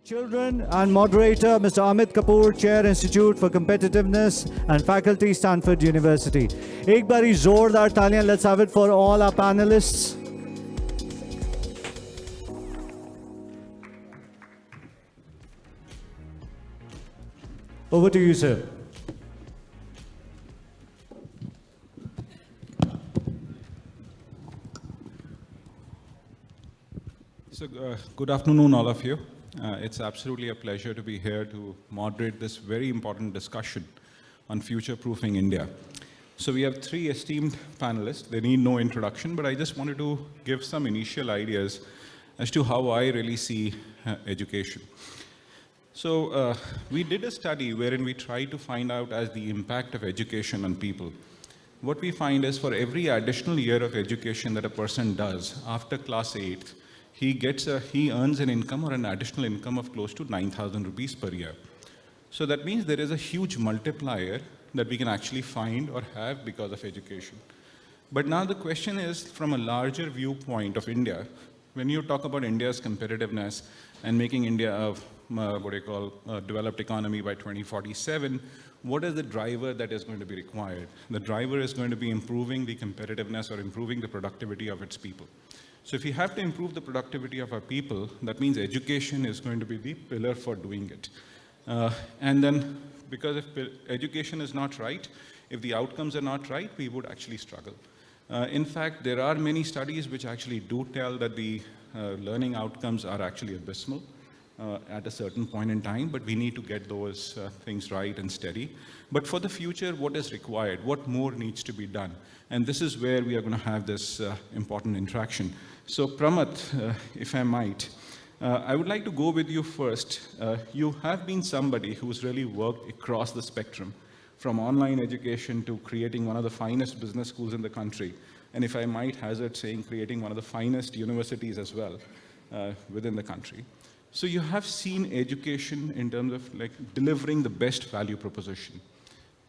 Children and moderator, Mr. Amit Kapoor, Chair, Institute for Competitiveness and Faculty, Stanford University. एक बारी जोरदार तालियां, let's have it for all our panelists. Over to you, sir. So, good afternoon, all of you. It's absolutely a pleasure to be here to moderate this very important discussion on future-proofing India. So we have three esteemed panelists. They need no introduction, but I just wanted to give some initial ideas as to how I really see education. So we did a study wherein we tried to find out as the impact of education on people. What we find is for every additional year of education that a person does after class 8, he earns an income or an additional income of close to 9,000 rupees per year. So that means there is a huge multiplier that we can actually find or have because of education. But now the question is, from a larger viewpoint of India, when you talk about India's competitiveness and making India a developed economy by 2047, what is the driver that is going to be required? The driver is going to be improving the competitiveness or improving the productivity of its people. So if we have to improve the productivity of our people, that means education is going to be the pillar for doing it. And then, because if education is not right, if the outcomes are not right, we would actually struggle. In fact, there are many studies which actually do tell that the learning outcomes are actually abysmal at a certain point in time, but we need to get those things right and steady. But for the future, what is required? What more needs to be done? And this is where we are going to have this important interaction. So Pramath, if I might, I would like to go with you first. You have been somebody who's really worked across the spectrum, from online education to creating one of the finest business schools in the country. And if I might hazard saying, creating one of the finest universities as well within the country. So you have seen education in terms of like delivering the best value proposition.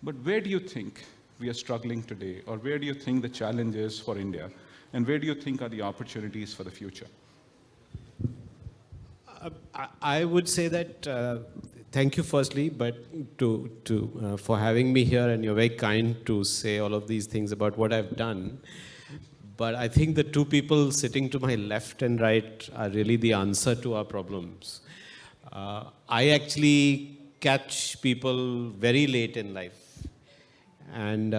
But where do you think we are struggling today? Or where do you think the challenge is for India? And where do you think are the opportunities for the future? I would say that, thank you firstly, but for having me here, and you're very kind to say all of these things about what I've done. But I think the two people sitting to my left and right are really the answer to our problems. I actually catch people very late in life. And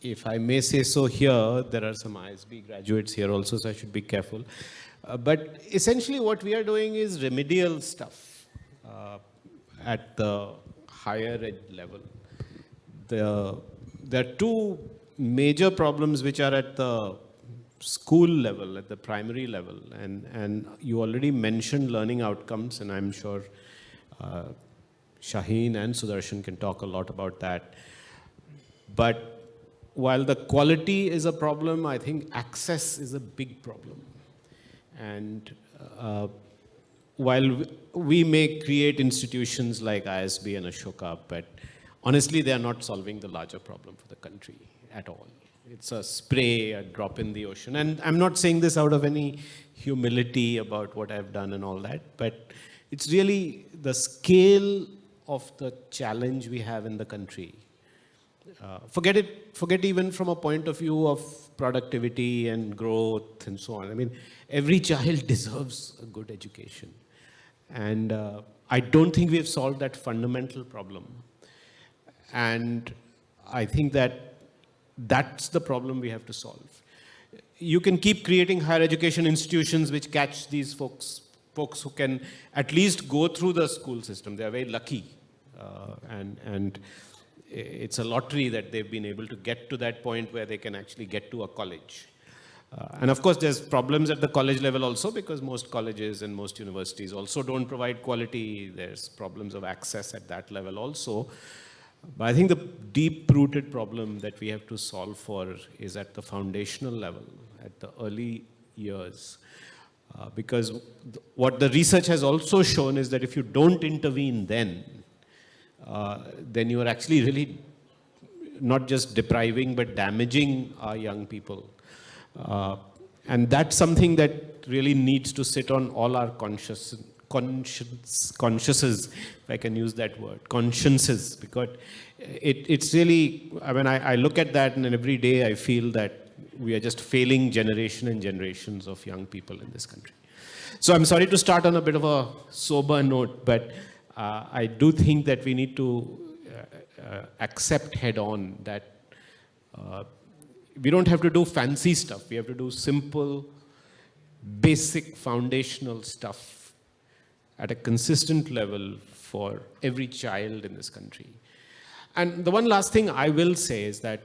if I may say so here, there are some ISB graduates here also, so I should be careful. But essentially what we are doing is remedial stuff at the higher ed level. There are two major problems which are at the school level, at the primary level. And you already mentioned learning outcomes, and I'm sure Shaheen and Sudarshan can talk a lot about that. But while the quality is a problem, I think access is a big problem. And while we may create institutions like ISB and Ashoka, but honestly, they are not solving the larger problem for the country at all. It's a spray, a drop in the ocean. And I'm not saying this out of any humility about what I've done and all that, but it's really the scale of the challenge we have in the country. Forget even from a point of view of productivity and growth and so on. I mean, every child deserves a good education. And I don't think we have solved that fundamental problem. And I think that that's the problem we have to solve. You can keep creating higher education institutions which catch these folks who can at least go through the school system. They are very lucky. And it's a lottery that they've been able to get to that point where they can actually get to a college. And of course, there's problems at the college level also, because most colleges and most universities also don't provide quality. There's problems of access at that level also. But I think the deep-rooted problem that we have to solve for is at the foundational level, at the early years. Because what the research has also shown is that if you don't intervene then you are actually really not just depriving but damaging our young people. And that's something that really needs to sit on all our consciences, if I can use that word, consciences, because it's really, I mean, I look at that and every day I feel that we are just failing generation and generations of young people in this country. So I'm sorry to start on a bit of a sober note, but I do think that we need to accept head on that we don't have to do fancy stuff. We have to do simple, basic, foundational stuff at a consistent level for every child in this country. And the one last thing I will say is that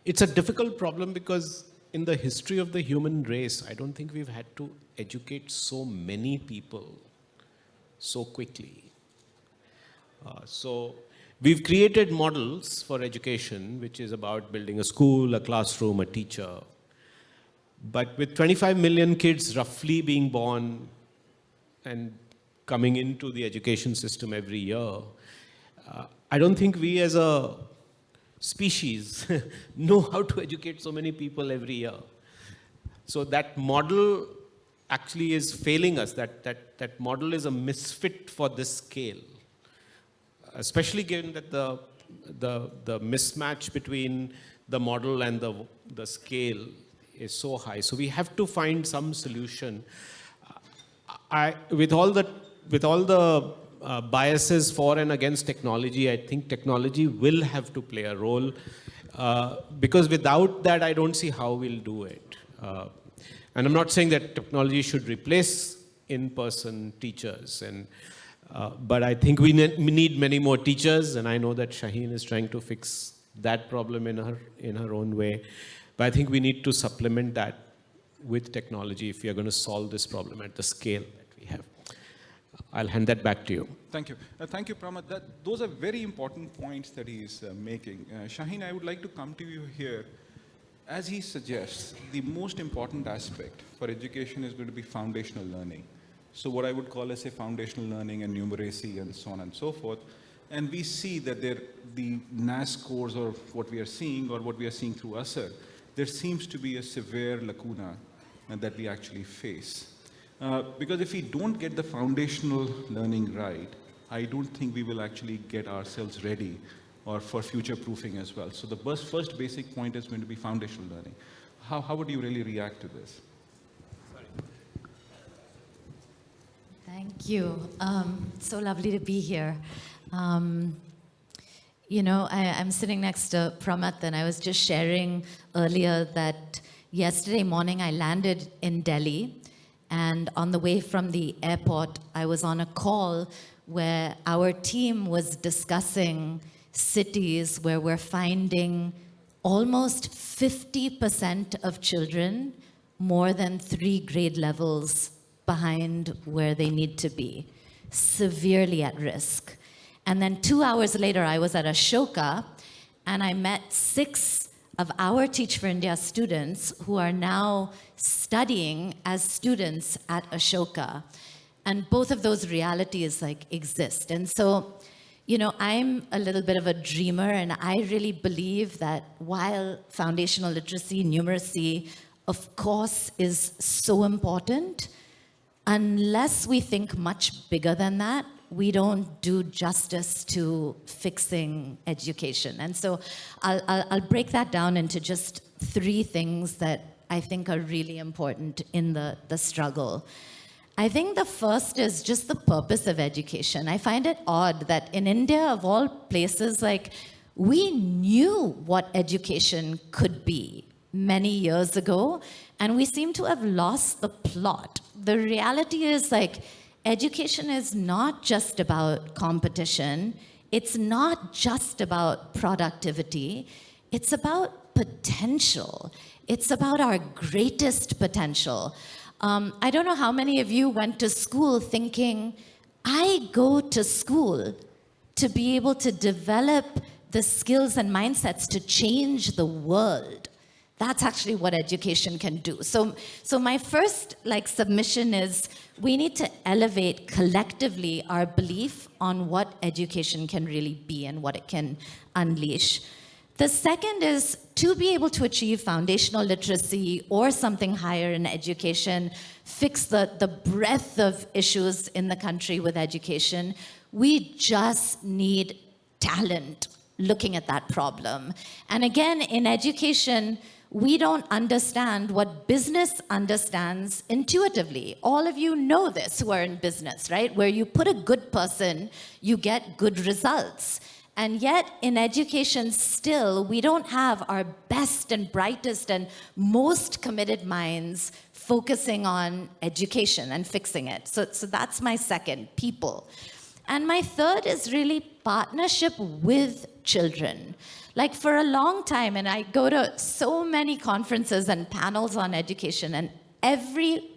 it's a difficult problem because in the history of the human race, I don't think we've had to educate so many people so quickly. So we've created models for education, which is about building a school, a classroom, a teacher. But with 25 million kids roughly being born and coming into the education system every year, I don't think we as a species know how to educate so many people every year. So that model actually is failing us. That model is a misfit for this scale, especially given that the mismatch between the model and the scale is so high. So we have to find some solution. With all the biases for and against technology, I think technology will have to play a role because without that, I don't see how we'll do it. And I'm not saying that technology should replace in-person teachers, but I think we need many more teachers, and I know that Shaheen is trying to fix that problem in her own way. But I think we need to supplement that with technology if we are going to solve this problem at the scale that we have. I'll hand that back to you. Thank you. Thank you, Pramod. Those are very important points that he's making. Shaheen, I would like to come to you here. As he suggests, the most important aspect for education is going to be foundational learning. So what I would call as a foundational learning and numeracy and so on and so forth. And we see that the NAS scores or what we are seeing or what we are seeing through USR, there seems to be a severe lacuna that we actually face. Because if we don't get the foundational learning right, I don't think we will actually get ourselves ready or for future proofing as well. So the first basic point is going to be foundational learning. How would you really react to this? Thank you. So lovely to be here. You know, I'm sitting next to Pramath, and I was just sharing earlier that yesterday morning I landed in Delhi, and on the way from the airport, I was on a call where our team was discussing cities where we're finding almost 50% of children more than 3 grade levels behind where they need to be, severely at risk. And then 2 hours later, I was at Ashoka, and I met 6 of our Teach for India students who are now studying as students at Ashoka. And both of those realities exist. And so, you know, I'm a little bit of a dreamer, and I really believe that while foundational literacy, numeracy, of course, is so important, unless we think much bigger than that, we don't do justice to fixing education. And so I'll break that down into just 3 things that I think are really important in the struggle. I think the first is just the purpose of education. I find it odd that in India, of all places, we knew what education could be many years ago, and we seem to have lost the plot. The reality is education is not just about competition. It's not just about productivity. It's about potential. It's about our greatest potential. I don't know how many of you went to school thinking, I go to school to be able to develop the skills and mindsets to change the world. That's actually what education can do. So my first submission is we need to elevate collectively our belief on what education can really be and what it can unleash. The second is to be able to achieve foundational literacy or something higher in education, fix the breadth of issues in the country with education, we just need talent looking at that problem. And again, in education, we don't understand what business understands intuitively. All of you know this who are in business, right? Where you put a good person, you get good results. And yet, in education still, we don't have our best and brightest and most committed minds focusing on education and fixing it. So that's my second, people. And my third is really partnership with children. Like for a long time, and I go to so many conferences and panels on education, and every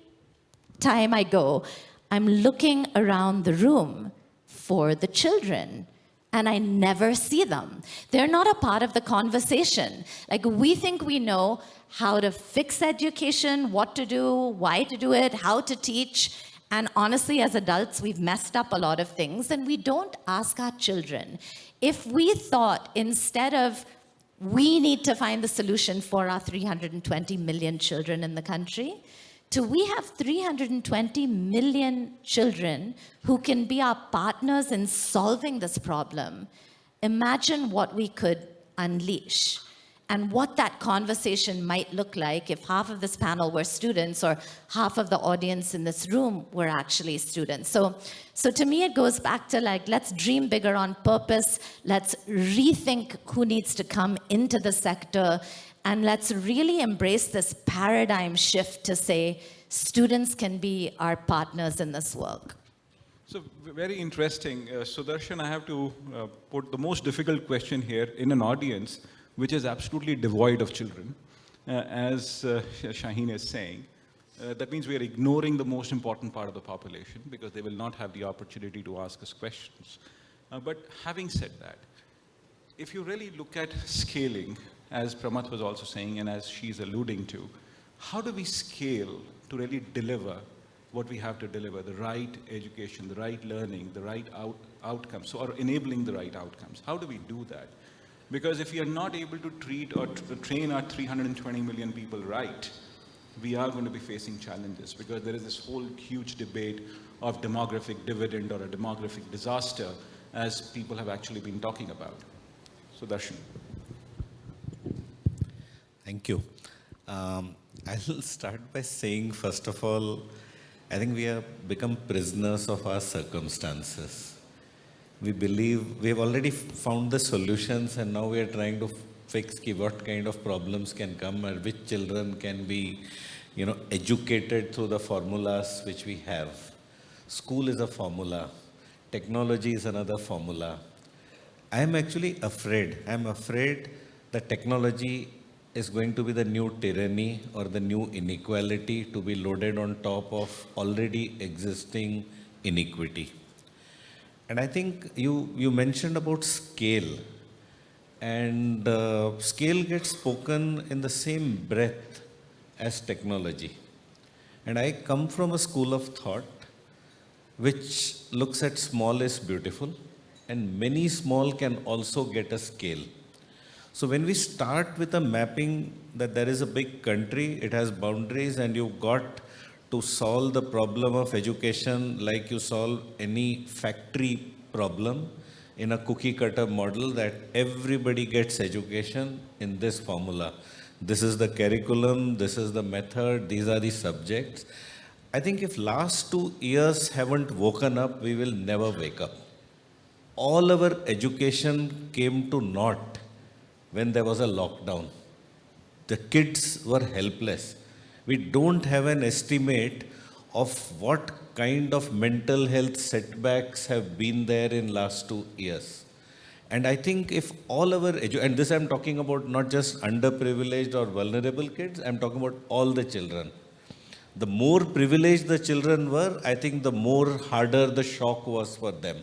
time I go, I'm looking around the room for the children, and I never see them. They're not a part of the conversation. Like we think we know how to fix education, what to do, why to do it, how to teach. And honestly, as adults, we've messed up a lot of things, and we don't ask our children. If we thought instead of we need to find the solution for our 320 million children in the country, to we have 320 million children who can be our partners in solving this problem, imagine what we could unleash. And what that conversation might look like if half of this panel were students or half of the audience in this room were actually students. So to me, it goes back to like, let's dream bigger on purpose. Let's rethink who needs to come into the sector. And let's really embrace this paradigm shift to say, students can be our partners in this work. So very interesting. Sudarshan, I have to put the most difficult question here in an audience which is absolutely devoid of children, as Shaheen is saying. That means we are ignoring the most important part of the population because they will not have the opportunity to ask us questions. But having said that, if you really look at scaling, as Pramath was also saying and as she's alluding to, how do we scale to really deliver what we have to deliver, the right education, the right learning, the right outcomes, or enabling the right outcomes? How do we do that? Because if we are not able to treat or train our 320 million people right, we are going to be facing challenges because there is this whole huge debate of demographic dividend or a demographic disaster as people have actually been talking about. So Darshan. Thank you. I'll start by saying, first of all, I think we have become prisoners of our circumstances. We believe we have already found the solutions and now we are trying to fix what kind of problems can come and which children can be, educated through the formulas which we have. School is a formula. Technology is another formula. I'm actually afraid. I'm afraid that technology is going to be the new tyranny or the new inequality to be loaded on top of already existing inequity. And I think you mentioned about scale, and scale gets spoken in the same breath as technology. And I come from a school of thought which looks at small is beautiful, and many small can also get a scale. So when we start with a mapping that there is a big country, it has boundaries, and you've got to solve the problem of education like you solve any factory problem in a cookie cutter model that everybody gets education in this formula. This is the curriculum, this is the method, these are the subjects. I think if last 2 years haven't woken up, we will never wake up. All our education came to naught when there was a lockdown. The kids were helpless. We don't have an estimate of what kind of mental health setbacks have been there in last 2 years. And I think if all our, and this I'm talking about not just underprivileged or vulnerable kids, I'm talking about all the children. The more privileged the children were, I think the more harder the shock was for them.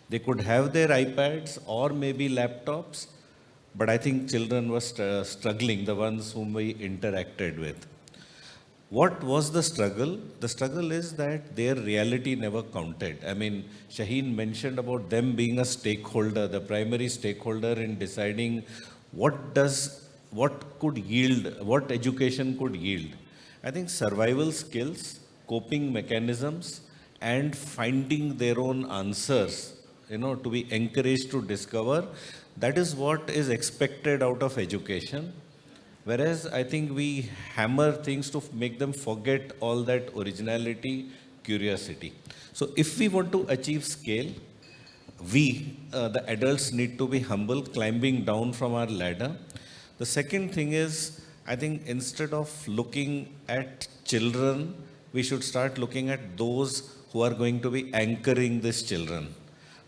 They could have their iPads or maybe laptops, but I think children were struggling, the ones whom we interacted with. What was the struggle? The struggle is that their reality never counted. I mean, Shaheen mentioned about them being a stakeholder, the primary stakeholder in deciding what education could yield. I think survival skills, coping mechanisms, and finding their own answers, to be encouraged to discover, that is what is expected out of education. Whereas I think we hammer things to make them forget all that originality, curiosity. So if we want to achieve scale, the adults, need to be humble, climbing down from our ladder. The second thing is, I think instead of looking at children, we should start looking at those who are going to be anchoring these children: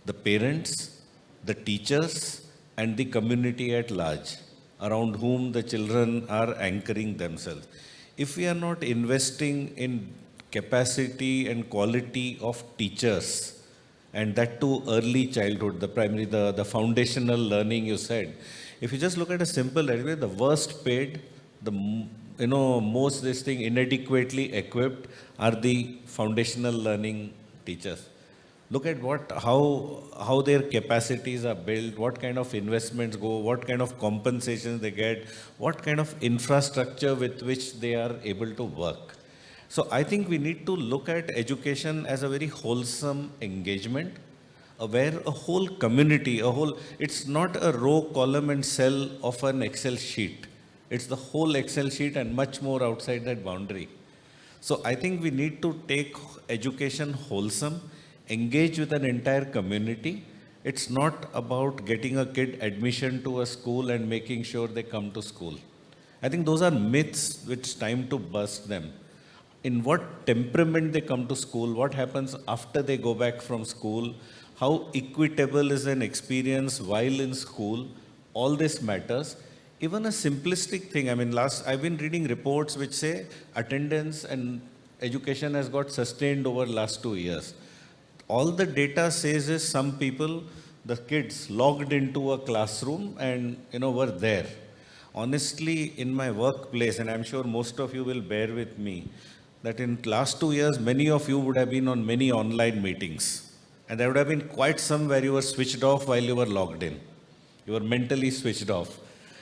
the parents, the teachers, and the community at large, around whom the children are anchoring themselves. If we are not investing in capacity and quality of teachers, and that too early childhood, the primary, the foundational learning you said. If you just look at a simple education, the worst paid, most this thing inadequately equipped are the foundational learning teachers. Look at how their capacities are built, what kind of investments go, what kind of compensations they get, what kind of infrastructure with which they are able to work. So I think we need to look at education as a very wholesome engagement, where a whole community, it's not a row, column, and cell of an Excel sheet. It's the whole Excel sheet and much more outside that boundary. So I think we need to take education wholesome, engage with an entire community. It's not about getting a kid admission to a school and making sure they come to school. I think those are myths which time to bust them. In what temperament they come to school, what happens after they go back from school, how equitable is an experience while in school, all this matters. Even a simplistic thing, I've been reading reports which say attendance and education has got sustained over last 2 years. All the data says is some people, the kids logged into a classroom and were there. Honestly, in my workplace, and I'm sure most of you will bear with me, that in last 2 years, many of you would have been on many online meetings. And there would have been quite some where you were switched off while you were logged in. You were mentally switched off.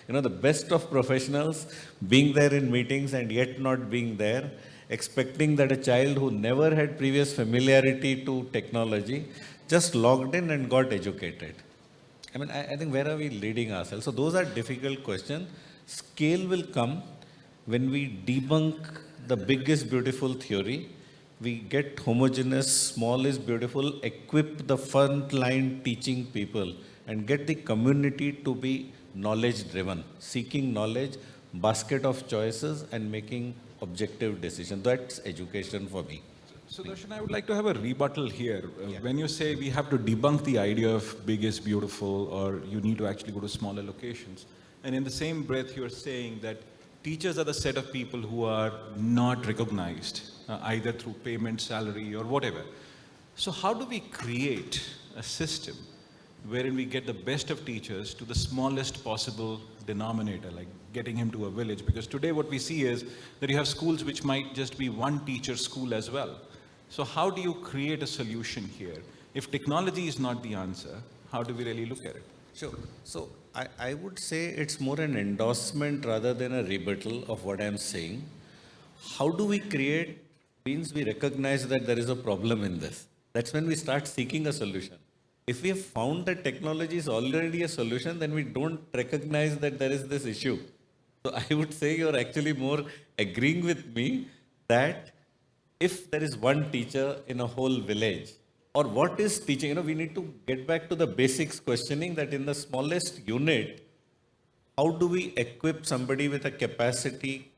The best of professionals being there in meetings and yet not being there, expecting that a child who never had previous familiarity to technology just logged in and got educated. I think where are we leading ourselves? So those are difficult questions. Scale will come when we debunk the big is beautiful theory. We get homogeneous, small is beautiful, equip the front line teaching people, and get the community to be knowledge driven, seeking knowledge, basket of choices, and making objective decisions. That's education for me. So Darshan, I would like to have a rebuttal here. When you say we have to debunk the idea of big is beautiful, or you need to actually go to smaller locations, and in the same breath you're saying that teachers are the set of people who are not recognized, either through payment, salary, or whatever. So how do we create a system wherein we get the best of teachers to the smallest possible denominator, like getting him to a village? Because today what we see is that you have schools which might just be one teacher school as well. So how do you create a solution here? If technology is not the answer, how do we really look at it? Sure. So I would say it's more an endorsement rather than a rebuttal of what I'm saying. How do we create means we recognize that there is a problem in this. That's when we start seeking a solution. If we have found that technology is already a solution, then we don't recognize that there is this issue. So I would say you're actually more agreeing with me that if there is one teacher in a whole village, or what is teaching, we need to get back to the basics questioning that in the smallest unit, how do we equip somebody with a capacity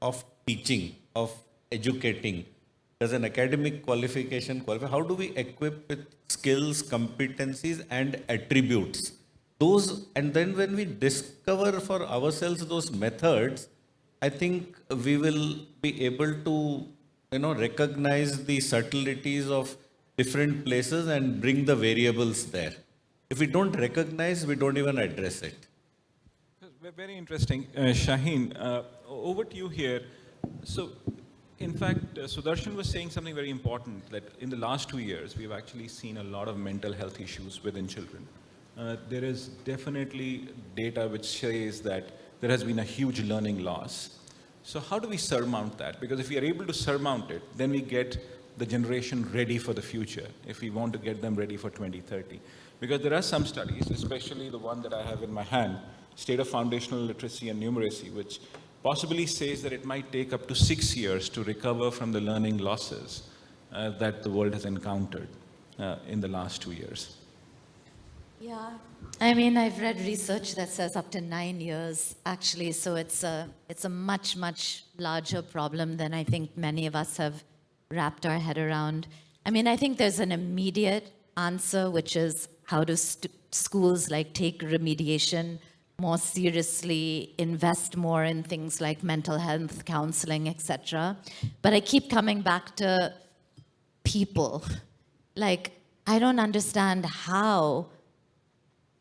of teaching, of educating? Does an academic qualification qualify? How do we equip with skills, competencies, and attributes? Those, and then when we discover for ourselves those methods, I think we will be able to, recognize the subtleties of different places and bring the variables there. If we don't recognize, we don't even address it. Very interesting. Shaheen, over to you here. So, in fact, Sudarshan was saying something very important, that in the last 2 years, we've actually seen a lot of mental health issues within children. there is definitely data which says that there has been a huge learning loss. So how do we surmount that? Because if we are able to surmount it, then we get the generation ready for the future, if we want to get them ready for 2030. Because there are some studies, especially the one that I have in my hand, State of Foundational Literacy and Numeracy, which possibly says that it might take up to 6 years to recover from the learning losses that the world has encountered in the last 2 years. Yeah, I mean, I've read research that says up to 9 years, actually. So it's a much, much larger problem than I think many of us have wrapped our head around. I mean, I think there's an immediate answer, which is how do schools like take remediation more seriously, invest more in things like mental health, counseling, etc. But I keep coming back to people. Like, I don't understand how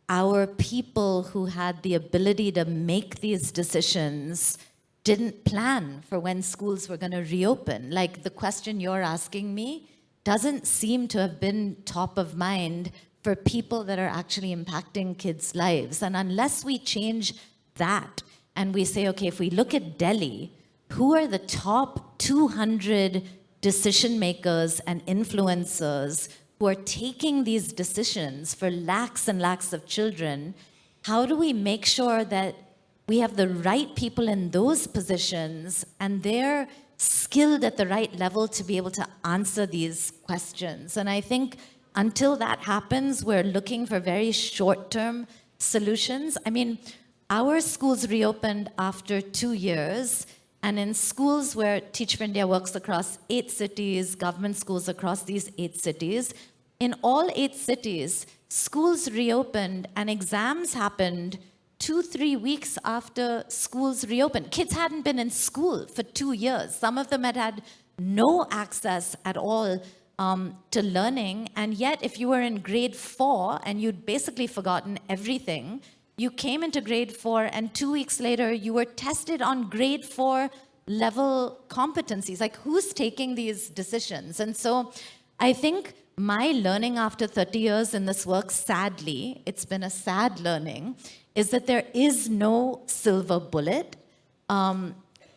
our people who had the ability to make these decisions didn't plan for when schools were going to reopen. Like, the question you're asking me doesn't seem to have been top of mind for people that are actually impacting kids' lives. And unless we change that and we say, okay, if we look at Delhi, who are the top 200 decision makers and influencers who are taking these decisions for lakhs and lakhs of children, how do we make sure that we have the right people in those positions and they're skilled at the right level to be able to answer these questions? And I think until that happens, we're looking for very short-term solutions. I mean, our schools reopened after 2 years, and in schools where Teach for India works across 8 cities, government schools across these 8 cities, in all 8 cities, schools reopened and exams happened 2-3 weeks after schools reopened. Kids hadn't been in school for 2 years. Some of them had had no access at all to learning, and yet if you were in grade 4 and you'd basically forgotten everything, you came into grade 4 and 2 weeks later you were tested on grade 4 level competencies. Like, who's taking these decisions? And so I think my learning after 30 years in this work, sadly, it's been a sad learning, is that there is no silver bullet.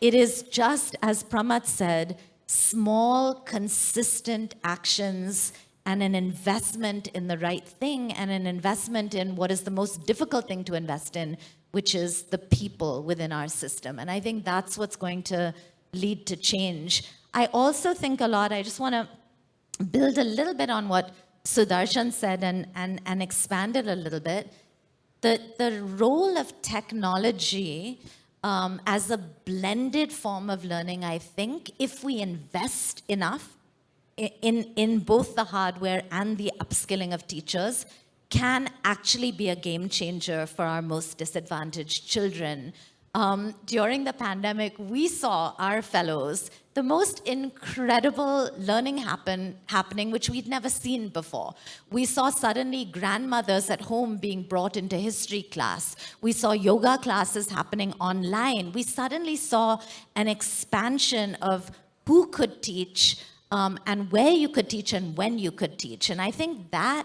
It is just, as Pramat said, small, consistent actions and an investment in the right thing and an investment in what is the most difficult thing to invest in, which is the people within our system. And I think that's what's going to lead to change. I also think a lot, I just want to build a little bit on what Sudarshan said and expand it a little bit. The role of technology as a blended form of learning, I think, if we invest enough in both the hardware and the upskilling of teachers, can actually be a game changer for our most disadvantaged children. During the pandemic, we saw our fellows, the most incredible learning happening, which we'd never seen before. We saw suddenly grandmothers at home being brought into history class. We saw yoga classes happening online. We suddenly saw an expansion of who could teach, and where you could teach and when you could teach. And I think that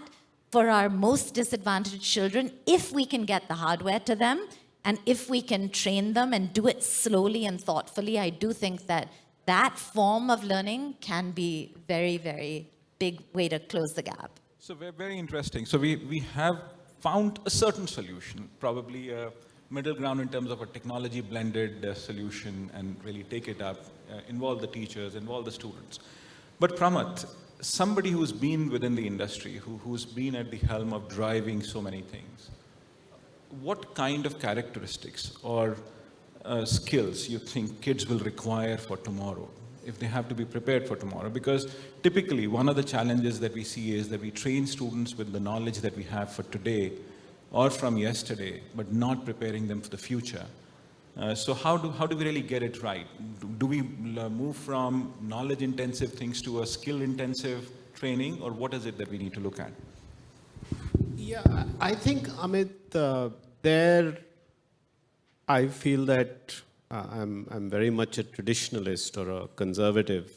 for our most disadvantaged children, if we can get the hardware to them, and if we can train them and do it slowly and thoughtfully, I do think that that form of learning can be very, very big way to close the gap. So very interesting. So we have found a certain solution, probably a middle ground in terms of a technology blended solution, and really take it up, involve the teachers, involve the students. But Pramat, somebody who's been within the industry, who's been at the helm of driving so many things, what kind of characteristics or skills you think kids will require for tomorrow if they have to be prepared for tomorrow? Because typically one of the challenges that we see is that we train students with the knowledge that we have for today or from yesterday, but not preparing them for the future. So how do we really get it right? Do we move from knowledge-intensive things to a skill-intensive training, or what is it that we need to look at? Yeah, I think, Amit, there I feel that I'm very much a traditionalist or a conservative.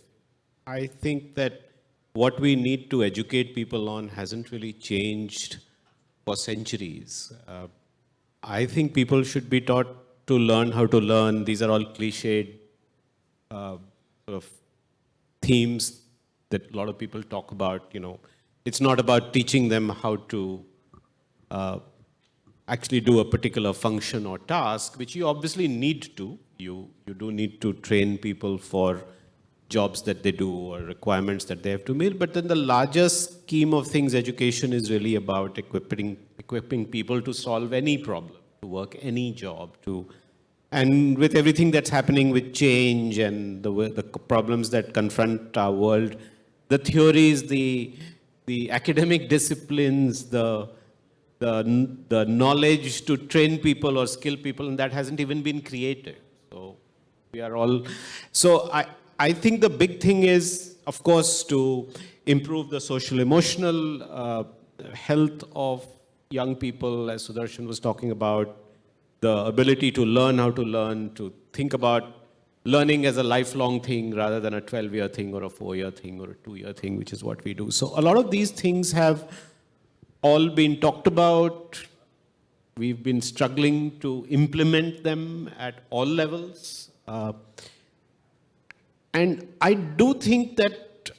I think that what we need to educate people on hasn't really changed for centuries. I think people should be taught to learn how to learn. These are all cliched sort of themes that a lot of people talk about. It's not about teaching them how to actually do a particular function or task, which you obviously need to. You do need to train people for jobs that they do or requirements that they have to meet. But then the larger scheme of things, education is really about equipping people to solve any problem, to work any job, and with everything that's happening with change and the problems that confront our world, the theories, the academic disciplines, the knowledge to train people or skill people, and that hasn't even been created. So we are all. So I think the big thing is, of course, to improve the social emotional health of young people, as Sudarshan was talking about, the ability to learn how to learn, to think about learning as a lifelong thing rather than a 12-year thing or a 4-year thing or a 2-year thing, which is what we do. So a lot of these things have all been talked about. We've been struggling to implement them at all levels. And I do think that,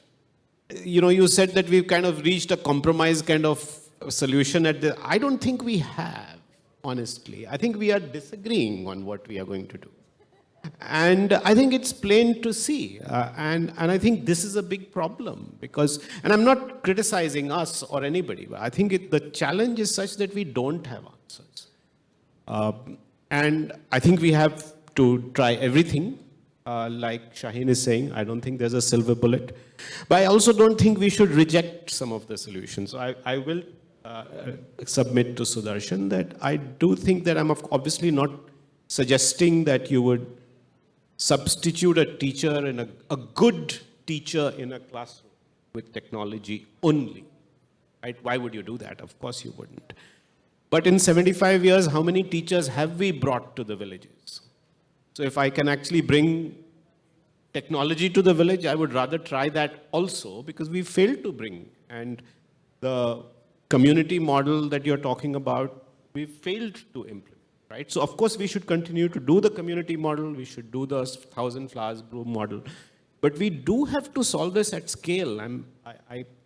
you said that we've kind of reached a compromise kind of solution I don't think we have, honestly. I think we are disagreeing on what we are going to do. And I think it's plain to see. And I think this is a big problem and I'm not criticizing us or anybody, but I think the challenge is such that we don't have answers. And I think we have to try everything. Like Shaheen is saying, I don't think there's a silver bullet. But I also don't think we should reject some of the solutions. So I will submit to Sudarshan that I do think that I'm obviously not suggesting that you would substitute a teacher in a good teacher in a classroom with technology only. Right? Why would you do that? Of course you wouldn't. But in 75 years, how many teachers have we brought to the villages? So if I can actually bring technology to the village, I would rather try that also, because we failed to bring. And the community model that you're talking about, we failed to implement. Right? So of course we should continue to do the community model, we should do the 1,000 flowers bloom model, but we do have to solve this at scale.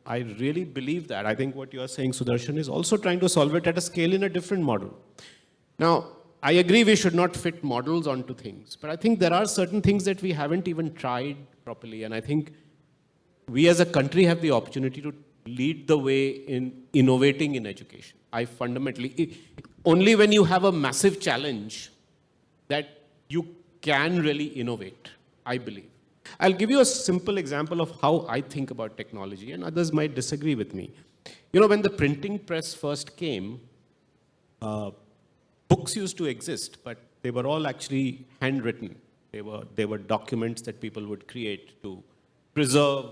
I really believe that. I think what you are saying, Sudarshan, is also trying to solve it at a scale in a different model. Now, I agree we should not fit models onto things, but I think there are certain things that we haven't even tried properly, and I think we as a country have the opportunity to lead the way in innovating in education. Only when you have a massive challenge that you can really innovate, I believe. I'll give you a simple example of how I think about technology, and others might disagree with me. When the printing press first came, books used to exist, but they were all actually handwritten. They were documents that people would create to preserve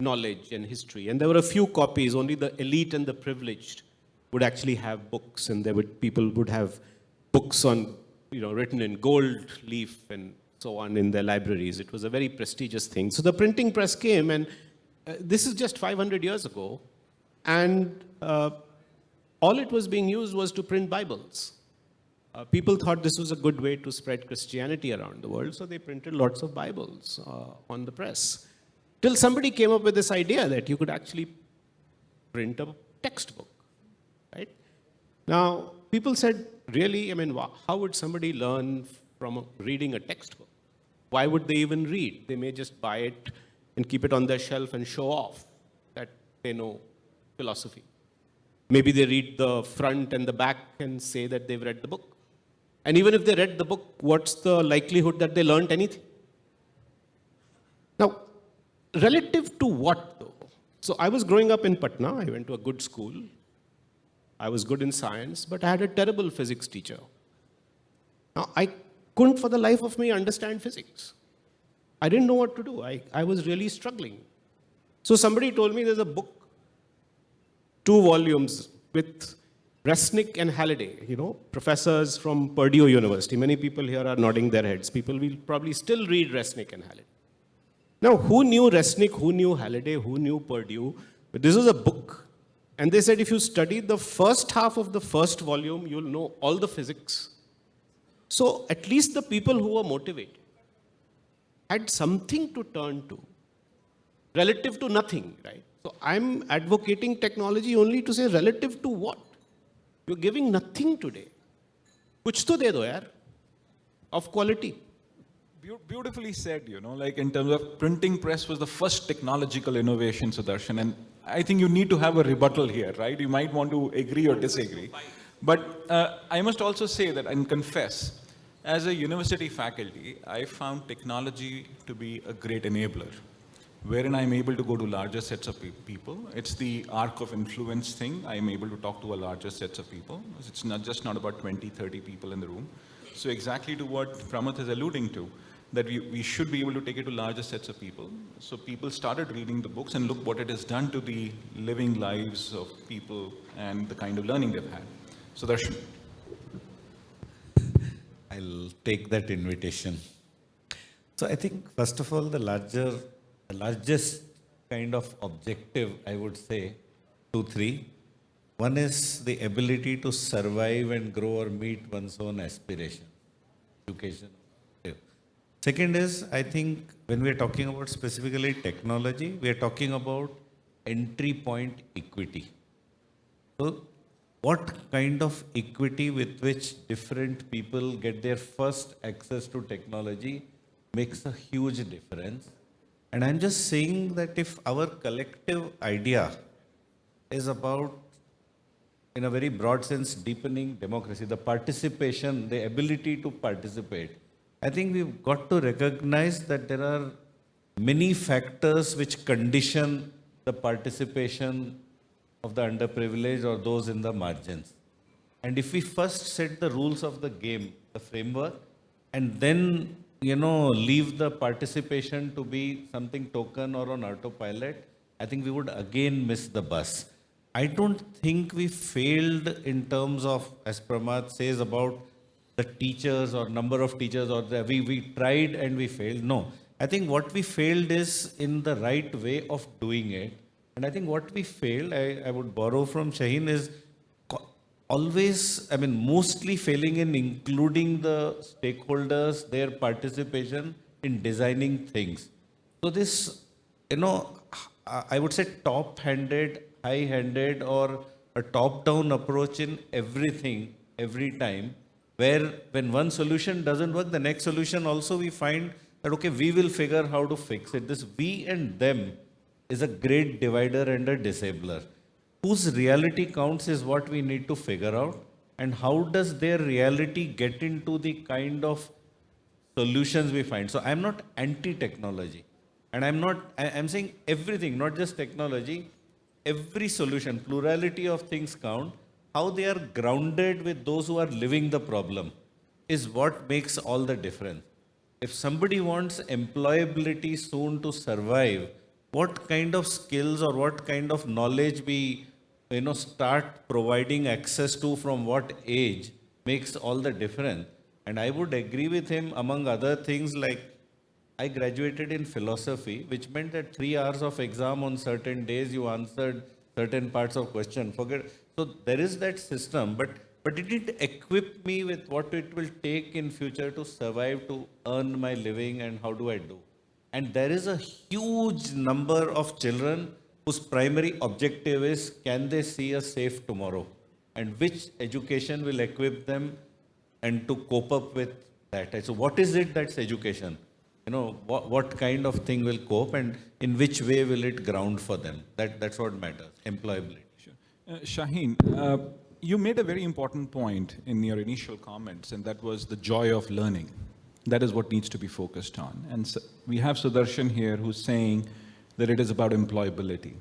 knowledge and history. And there were a few copies, only the elite and the privileged would actually have books, and people would have books on, written in gold leaf and so on in their libraries. It was a very prestigious thing. So the printing press came, and this is just 500 years ago, and all it was being used was to print Bibles. People thought this was a good way to spread Christianity around the world, so they printed lots of Bibles on the press. Till somebody came up with this idea that you could actually print a textbook. Right? Now, people said, really, how would somebody learn from reading a textbook? Why would they even read? They may just buy it and keep it on their shelf and show off that they know philosophy. Maybe they read the front and the back and say that they've read the book. And even if they read the book, what's the likelihood that they learned anything? Now, relative to what, though? So I was growing up in Patna. I went to a good school. I was good in science, but I had a terrible physics teacher. Now, I couldn't for the life of me understand physics. I didn't know what to do. I was really struggling. So somebody told me there's a book, 2 volumes with Resnick and Halliday, professors from Purdue University. Many people here are nodding their heads. People will probably still read Resnick and Halliday. Now, who knew Resnick, who knew Halliday, who knew Purdue? But this was a book. And they said if you study the first half of the first volume, you'll know all the physics. So at least the people who were motivated had something to turn to, relative to nothing, right? So I'm advocating technology only to say relative to what? You're giving nothing today. Kuch to de do yaar, of quality. Beautifully said, like in terms of printing press was the first technological innovation, Sudarshan, and I think you need to have a rebuttal here, right? You might want to agree or disagree. But I must also say that and confess, as a university faculty, I found technology to be a great enabler, wherein I'm able to go to larger sets of people. It's the arc of influence thing. I'm able to talk to a larger sets of people. It's not about 20, 30 people in the room. So exactly to what Pramath is alluding to, that we should be able to take it to larger sets of people. So people started reading the books and look what it has done to the living lives of people and the kind of learning they've had. So Darshan. I'll take that invitation. So I think, first of all, the largest kind of objective, I would say, 2, 3. One is the ability to survive and grow or meet one's own aspiration, education. Second is, I think, when we are talking about specifically technology, we are talking about entry point equity. So, what kind of equity with which different people get their first access to technology makes a huge difference. And I'm just saying that if our collective idea is about, in a very broad sense, deepening democracy, the participation, the ability to participate, I think we've got to recognize that there are many factors which condition the participation of the underprivileged or those in the margins. And if we first set the rules of the game, the framework, and then, leave the participation to be something token or on autopilot, I think we would again miss the bus. I don't think we failed in terms of, as Pramath says, about the teachers or number of teachers, or we tried and we failed. No, I think what we failed is in the right way of doing it. And I think what we failed, I would borrow from Shaheen, is mostly failing in including the stakeholders, their participation in designing things. So this, I would say top-handed, high-handed, or a top-down approach in everything, every time, where when one solution doesn't work, the next solution also we find that, okay, we will figure how to fix it. This we and them is a great divider and a disabler. Whose reality counts is what we need to figure out, and how does their reality get into the kind of solutions we find. So I'm not anti-technology, and I'm saying everything, not just technology, every solution, plurality of things count. How they are grounded with those who are living the problem is what makes all the difference. If somebody wants employability soon to survive, what kind of skills or what kind of knowledge we start providing access to from what age makes all the difference. And I would agree with him, among other things, like I graduated in philosophy, which meant that 3 hours of exam on certain days you answered certain parts of question. So there is that system, but it didn't equip me with what it will take in future to survive, to earn my living, and how do I do. And there is a huge number of children whose primary objective is, can they see a safe tomorrow? And which education will equip them and to cope up with that? So what is it that's education? What kind of thing will cope, and in which way will it ground for them? That's what matters, employability. Sure. Shaheen, you made a very important point in your initial comments, and that was the joy of learning. That is what needs to be focused on. And so we have Sudarshan here who's saying that it is about employability.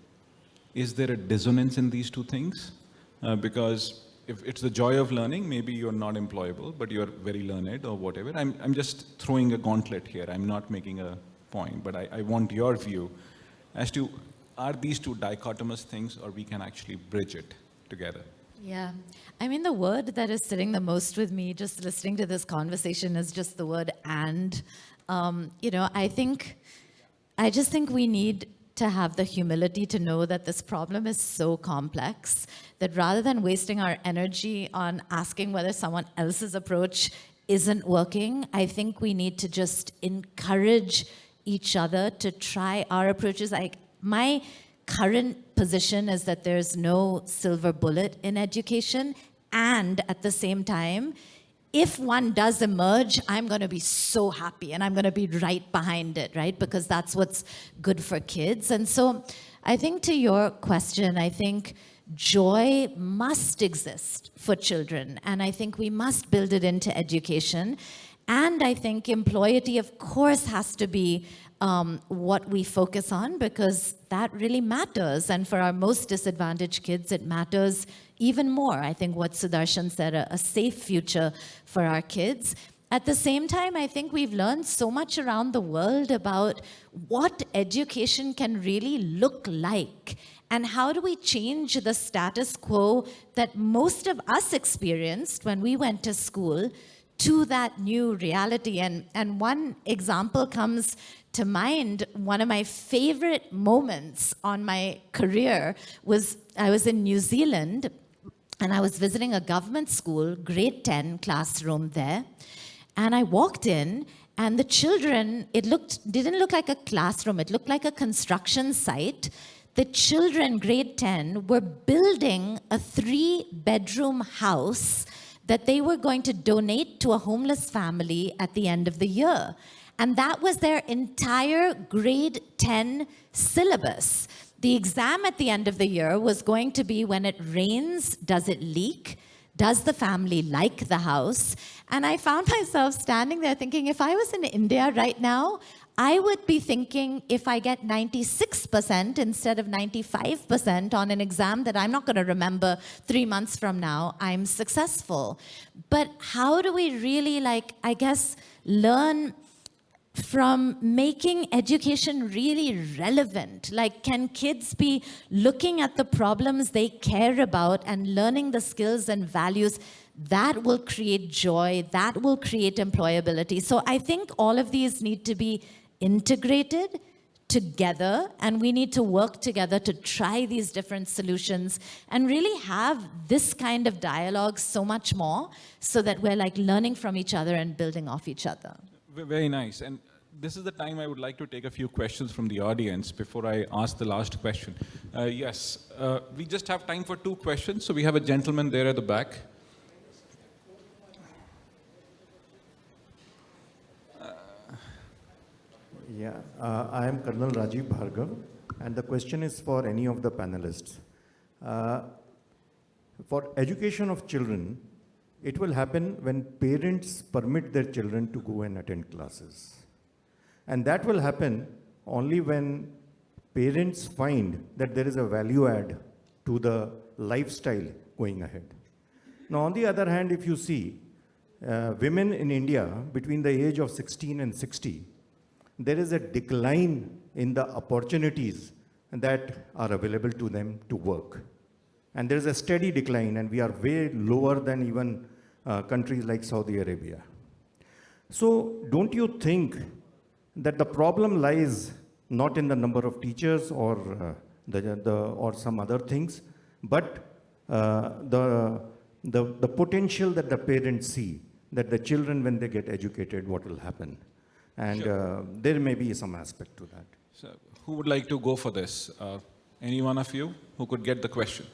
Is there a dissonance in these two things? Because if it's the joy of learning, maybe you're not employable, but you're very learned or whatever. I'm just throwing a gauntlet here. I'm not making a point, but I want your view as to, are these two dichotomous things, or we can actually bridge it together? Yeah. I mean, the word that is sitting the most with me just listening to this conversation is just the word "and." I just think we need to have the humility to know that this problem is so complex that rather than wasting our energy on asking whether someone else's approach isn't working, I think we need to just encourage each other to try our approaches. Like, my current position is that there's no silver bullet in education, and at the same time, if one does emerge, I'm going to be so happy and I'm going to be right behind it, right? Because that's what's good for kids. And so I think to your question, I think joy must exist for children. And I think we must build it into education. And I think employability, of course, has to be what we focus on, because that really matters. And for our most disadvantaged kids, it matters even more. I think what Sudarshan said, a safe future for our kids. At the same time, I think we've learned so much around the world about what education can really look like. And how do we change the status quo that most of us experienced when we went to school to that new reality? And one example comes to mind. One of my favorite moments on my career was I was in New Zealand, and I was visiting a government school, grade 10 classroom there. And I walked in, and the children, didn't look like a classroom, it looked like a construction site. The children, grade 10, were building a 3-bedroom house that they were going to donate to a homeless family at the end of the year. And that was their entire grade 10 syllabus. The exam at the end of the year was going to be, when it rains, does it leak? Does the family like the house? And I found myself standing there thinking, if I was in India right now, I would be thinking, if I get 96% instead of 95% on an exam that I'm not going to remember 3 months from now, I'm successful. But how do we really, learn from making education really relevant? Like, can kids be looking at the problems they care about and learning the skills and values that will create joy, that will create employability? So I think all of these need to be integrated together, and we need to work together to try these different solutions and really have this kind of dialogue so much more, so that we're learning from each other and building off each other. Very nice. And this is the time I would like to take a few questions from the audience before I ask the last question. Yes, we just have time for 2 questions. So we have a gentleman there at the back. I am Colonel Rajiv Bhargav, and the question is for any of the panelists. For education of children, it will happen when parents permit their children to go and attend classes. And that will happen only when parents find that there is a value add to the lifestyle going ahead. Now, on the other hand, if you see women in India between the age of 16 and 60, there is a decline in the opportunities that are available to them to work. And there is a steady decline, and we are way lower than even countries like Saudi Arabia. So don't you think that the problem lies not in the number of teachers or or some other things, but the potential that the parents see, that the children, when they get educated, what will happen? And sure, there may be some aspect to that. So who would like to go for this? Any one of you who could get the question?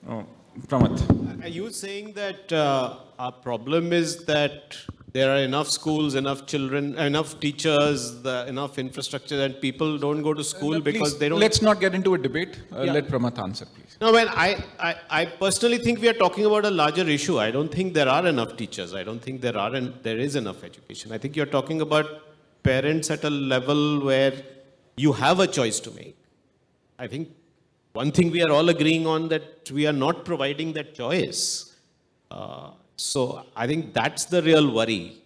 Oh, Pramath. Are you saying that our problem is that there are enough schools, enough children, enough teachers, enough infrastructure, and people don't go to school because they don't... Let's not get into a debate. Let Pramath answer, please. No, I personally think we are talking about a larger issue. I don't think there are enough teachers. I don't think there is enough education. I think you're talking about parents at a level where you have a choice to make. I think one thing we are all agreeing on, that we are not providing that choice. So I think that's the real worry.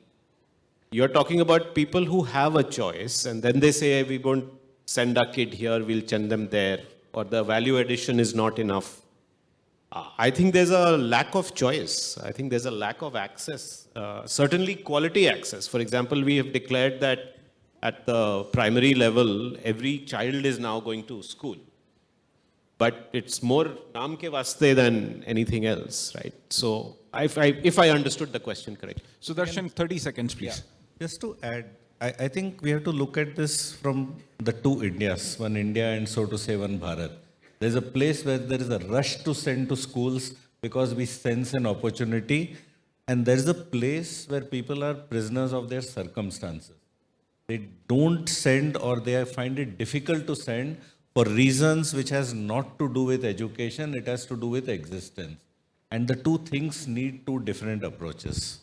You're talking about people who have a choice, and then they say, we won't send our kid here, we'll send them there, or the value addition is not enough. I think there's a lack of choice. I think there's a lack of access. Certainly quality access. For example, we have declared that at the primary level, every child is now going to school. But it's more naam ke vaste than anything else, right? So if I understood the question correctly. Sudarshan, 30 seconds, please. Just to add, I think we have to look at this from the two Indias, one India and so to say one Bharat. There's a place where there is a rush to send to schools because we sense an opportunity, and there's a place where people are prisoners of their circumstances. They don't send, or they find it difficult to send for reasons which has not to do with education, it has to do with existence. And the two things need two different approaches.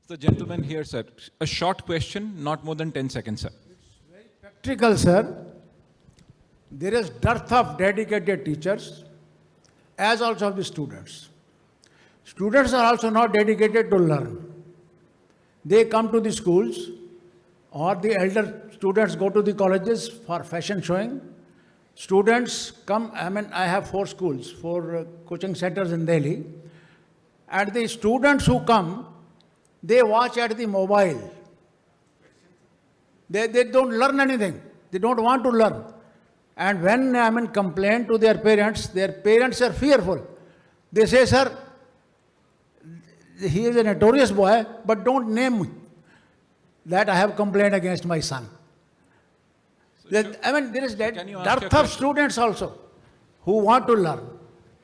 The gentleman here, sir. A short question, not more than 10 seconds, sir. Practical, sir. There is dearth of dedicated teachers, as also of the students. Students are also not dedicated to learn. They come to the schools, or the elder students go to the colleges for fashion showing. Students come, I have 4 schools, 4 coaching centers in Delhi. And the students who come, they watch at the mobile. They don't learn anything. They don't want to learn. And when complain to their parents are fearful. They say, sir, he is a notorious boy, but don't name me that I have complained against my son. There is dearth of students also who want to learn.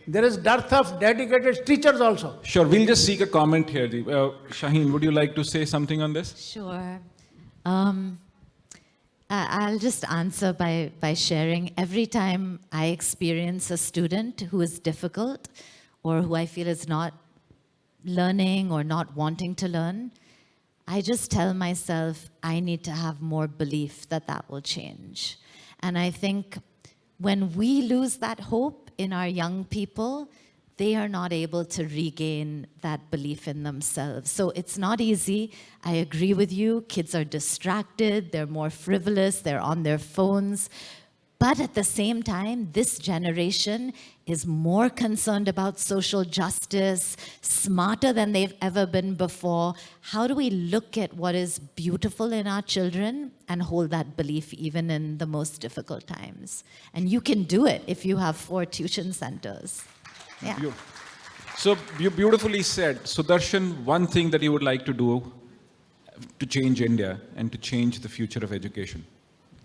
There is dearth of dedicated teachers also. Sure, we'll just seek a comment here. Shaheen, would you like to say something on this? Sure. I'll just answer by sharing. Every time I experience a student who is difficult or who I feel is not learning or not wanting to learn, I just tell myself I need to have more belief that that will change. And I think when we lose that hope in our young people, they are not able to regain that belief in themselves. So it's not easy. I agree with you. Kids are distracted. They're more frivolous. They're on their phones. But at the same time, this generation is more concerned about social justice, smarter than they've ever been before. How do we look at what is beautiful in our children and hold that belief even in the most difficult times? And you can do it if you have 4 tuition centers. Yeah. So you beautifully said, Sudarshan, one thing that you would like to do to change India and to change the future of education.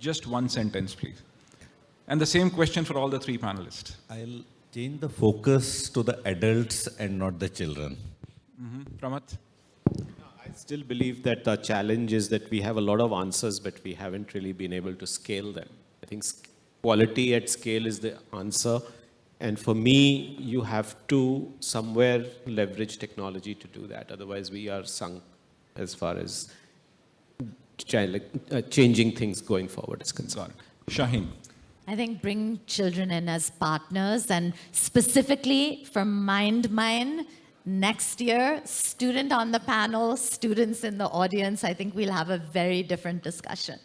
Just one sentence, please. And the same question for all the 3 panelists. I'll change the focus to the adults and not the children. Pramath? I still believe that the challenge is that we have a lot of answers, but we haven't really been able to scale them. I think quality at scale is the answer. And for me, you have to somewhere leverage technology to do that. Otherwise, we are sunk as far as changing things going forward is concerned. Shaheen? I think bring children in as partners, and specifically from MindMine, next year, student on the panel, students in the audience, I think we'll have a very different discussion.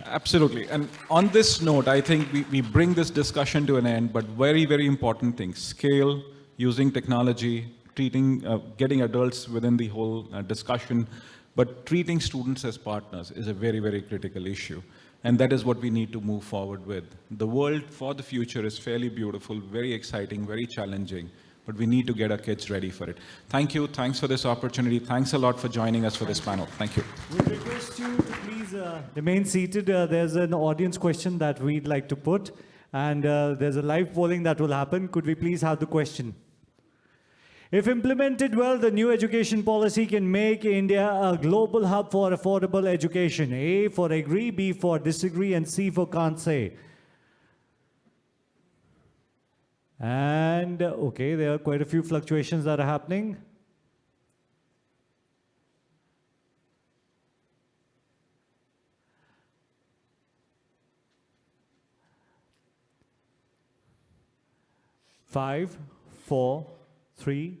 Absolutely. And on this note, I think we bring this discussion to an end, but very, very important things. Scale, using technology, getting adults within the whole discussion, but treating students as partners is a very, very critical issue. And that is what we need to move forward with. The world for the future is fairly beautiful, very exciting, very challenging, but we need to get our kids ready for it. Thank you. Thanks for this opportunity. Thanks a lot for joining us for this panel. Thank you. We request you to please remain seated. There's an audience question that we'd like to put, and there's a live polling that will happen. Could we please have the question? If implemented well, the new education policy can make India a global hub for affordable education. A for agree, B for disagree, and C for can't say. And, okay, there are quite a few fluctuations that are happening. Five, 4, 3,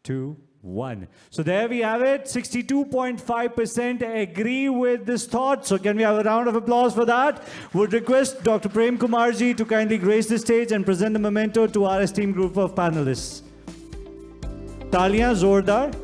2, 1. So there we have it. 62.5% agree with this thought. So can we have a round of applause for that? Would request Dr. Prem Kumarji to kindly grace the stage and present the memento to our esteemed group of panelists. Taliyan zordar.